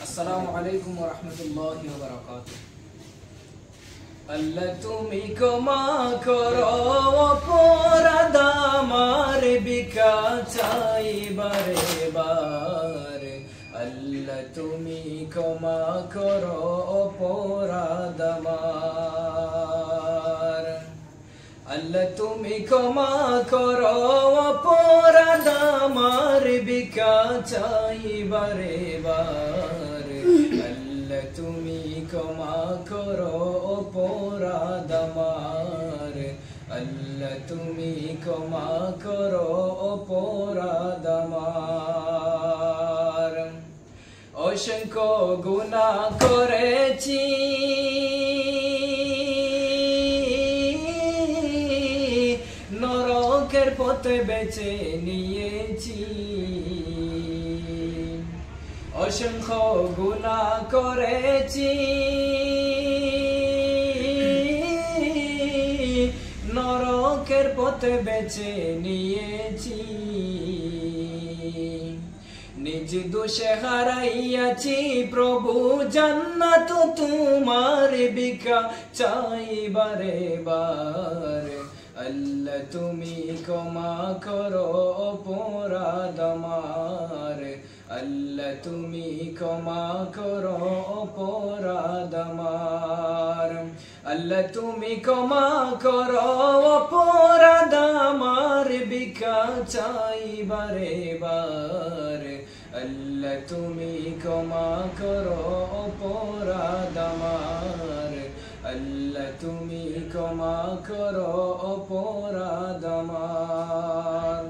আসসালামু আলাইকুম ওয়া রাহমাতুল্লাহি ওয়া বারাকাতুহু। আল্লাহ তুমি ক্ষমা করো অপরাধ আমার বিকা চাই বারে বার। আল্লাহ তুমি ক্ষমা করো অপরাধ আমার। আল্লাহ তুমি ক্ষমা করো অপরাধ আমার বিকা চাই বারে বার। আল্লাহ তুমি ক্ষমা করো অপরাধ আমার। আল্লাহ তুমি ক্ষমা করো অপরাধ আমার। অসংখ্য গুনাহ করেছি, নরকের পথে বেছে নিয়েছি। অসংখ্য গুনাহ করেছি, নরকের পথে বেছে নিয়েছি। নিজ দোষে হারাইয়াছি প্রভু জান্নাত তোমার বিকা চাই বারে বার। আল্লাহ তুমি ক্ষমা করো অপরাধ আমার। আল্লাহ তুমি ক্ষমা করো অপরাধ আমার। আল্লাহ তুমি ক্ষমা করো অপরাধ আমার বিকা চাই বারে বার। আল্লাহ তুমি ক্ষমা করো অপরাধ আমার। আল্লাহ তুমি ক্ষমা করো অপরাধ আমার।